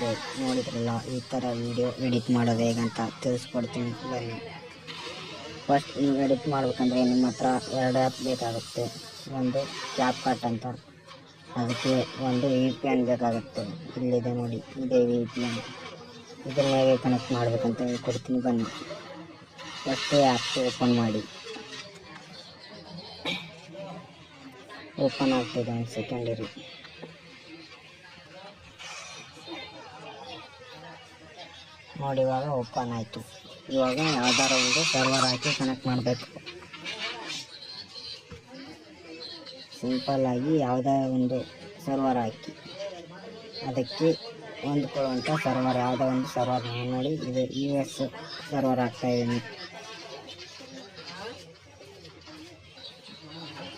ಆಯಿತು. ನೋಡಿದ್ರಲ್ಲ, ಈ ಥರ ವಿಡಿಯೋ ಎಡಿಟ್ ಮಾಡೋದು ಹೇಗಂತ ತಿಳಿಸ್ಕೊಡ್ತೀನಿ ಬನ್ನಿ. ಫಸ್ಟ್ ನೀವು ಎಡಿಟ್ ಮಾಡ್ಬೇಕಂದ್ರೆ ನಿಮ್ಮ ಹತ್ರ 2 ಆ್ಯಪ್ ಬೇಕಾಗುತ್ತೆ. ಒಂದು ಕ್ಯಾಪ್ಕಟ್ ಅಂತ, ಅದಕ್ಕೆ ಒಂದು VPN ಬೇಕಾಗುತ್ತೆ. ಇಲ್ಲಿದೆ ನೋಡಿ, ಇದೇ VPN. ಇದನ್ನ ಹೇಗೆ ಕನೆಕ್ಟ್ ಮಾಡಬೇಕಂತ ಹೇಳ್ಕೊಡ್ತೀನಿ ಬನ್ನಿ. ಫಸ್ಟ್ ಆ್ಯಪ್ ಓಪನ್ ಮಾಡಿ. ಓಪನ್ ಆಗ್ತಿದೆ, ಒಂದು ಸೆಕೆಂಡ್ ಇರಿ. ನೋಡಿ, ಇವಾಗ ಓಪನ್ ಆಯಿತು. ಇವಾಗ ಯಾವ್ದಾರ ಒಂದು ಸರ್ವರ್ ಹಾಕಿ ಕನೆಕ್ಟ್ ಮಾಡಬೇಕು. ಸಿಂಪಲ್ ಆಗಿ ಯಾವುದೇ ಒಂದು ಸರ್ವರ್ ಹಾಕಿ ಅದಕ್ಕೆ ಹೊಂದ್ಕೊಳ್ಳುವಂಥ ಸರ್ವರ್, ಯಾವುದೋ ಒಂದು ಸರ್ವರ್. ನೋಡಿ, ಇದು US ಸರ್ವರ್ ಹಾಕ್ತಾ ಇದ್ದೀನಿ.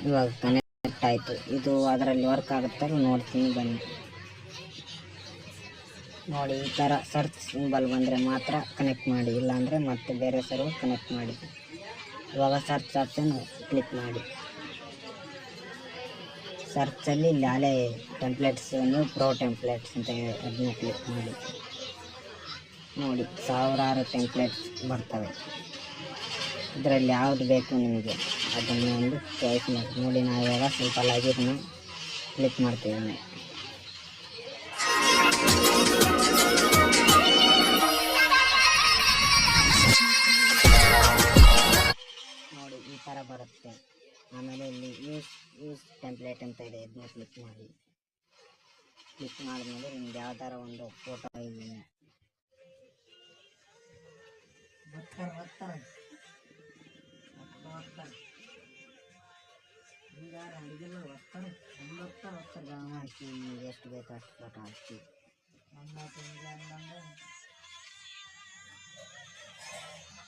ಇವಾಗ ಕನೆಕ್ಟ್ ಆಯಿತು. ಇದು ಅದರಲ್ಲಿ ವರ್ಕ್ ಆಗುತ್ತಲ್ಲ ನೋಡ್ತೀನಿ ಬನ್ನಿ. ನೋಡಿ, ಈ ಥರ ಸರ್ಚ್ ಸಿಂಬಲ್ ಬಂದರೆ ಮಾತ್ರ ಕನೆಕ್ಟ್ ಮಾಡಿ, ಇಲ್ಲಾಂದರೆ ಮತ್ತೆ ಬೇರೆ ಸರ್ವರ್ ಕನೆಕ್ಟ್ ಮಾಡಿ. ಇವಾಗ ಸರ್ಚ್ ಆಪ್ಷನ್ ಕ್ಲಿಕ್ ಮಾಡಿ. ಸರ್ಚಲ್ಲಿ ಇಲ್ಲಿ ಹಳೆ ಟೆಂಪ್ಲೇಟ್ಸ್, ನ್ಯೂ ಪ್ರೋ ಟೆಂಪ್ಲೇಟ್ಸ್ ಅಂತ ಇದೆ, ಅದನ್ನ ಕ್ಲಿಕ್ ಮಾಡಿ. ನೋಡಿ, ಸಾವಿರಾರು ಟೆಂಪ್ಲೇಟ್ಸ್ ಬರ್ತವೆ. ಇದರಲ್ಲಿ ಯಾವುದು ಬೇಕು ನಿಮಗೆ ಅದನ್ನು ಒಂದು ಚಾಯ್ಸ್ ಮಾಡಿ. ನೋಡಿ, ನಾವು ಇವಾಗ ಸಿಂಪಲ್ ಆಗಿ ಇದನ್ನು ಕ್ಲಿಕ್ ಮಾಡ್ತೀವಿ. ನೋಡಿ, ಈ ಥರ ಬರುತ್ತೆ. ಆಮೇಲೆ ಇಲ್ಲಿ ಯೂಸ್ ಟೆಂಪ್ಲೇಟ್ ಅಂತ ಇದೆ, ಇದನ್ನ ಕ್ಲಿಕ್ ಮಾಡಿ. ಕ್ಲಿಕ್ ಮಾಡಿದ್ಮೇಲೆ ನಿಮ್ಗೆ ಯಾವ್ದಾರ ಒಂದು ಫೋಟೋ ಇಲ್ಲಿ ಹಾಕಿ, ನಿಮ್ಗೆ ಎಷ್ಟು ಬೇಕು ಅಷ್ಟು ಫೋಟೋ ಹಾಕಿ.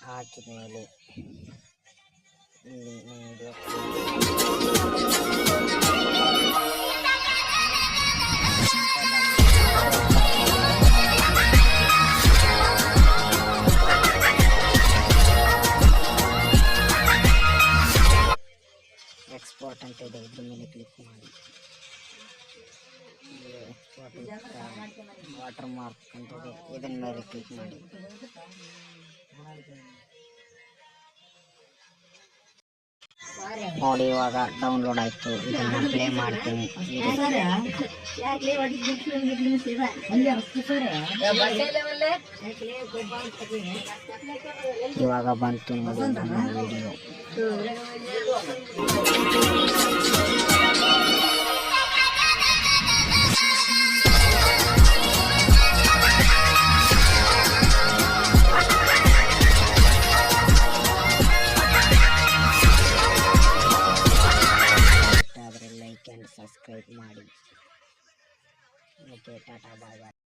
ಹಾಕಿದ ಮೇಲೆ ಇಲ್ಲಿ ನಿಮಗೆ ಎಕ್ಸ್ಪೋರ್ಟ್ ಅಂತ ಇದೆ, ಇದ್ರ ಮೇಲೆ ಕ್ಲಿಕ್ ಮಾಡಿ. ಎಕ್ಸ್ಪೋರ್ಟ್ ವಾಟರ್ ಮಾರ್ಕ್ ಅಂತ ಇದೆ, ಇದನ್ನ ಮೇಲೆ ಕ್ಲಿಕ್ ಮಾಡಿ. ನೋಡಿ, ಇವಾಗ ಡೌನ್ಲೋಡ್ ಆಯಿತು. ಇದನ್ನು ಪ್ಲೇ ಮಾಡ್ತೀನಿ. ಇವಾಗ ಬಂತು ನೋಡಿ ನನ್ನ ವಿಡಿಯೋ. ಲೈಕ್ ಆ್ಯಂಡ್ ಸಬ್ಸ್ಕ್ರೈಬ್ ಮಾಡಿ. ಓಕೆ, ಟಾಟಾ, ಬಾಯ್ ಬಾಯ್.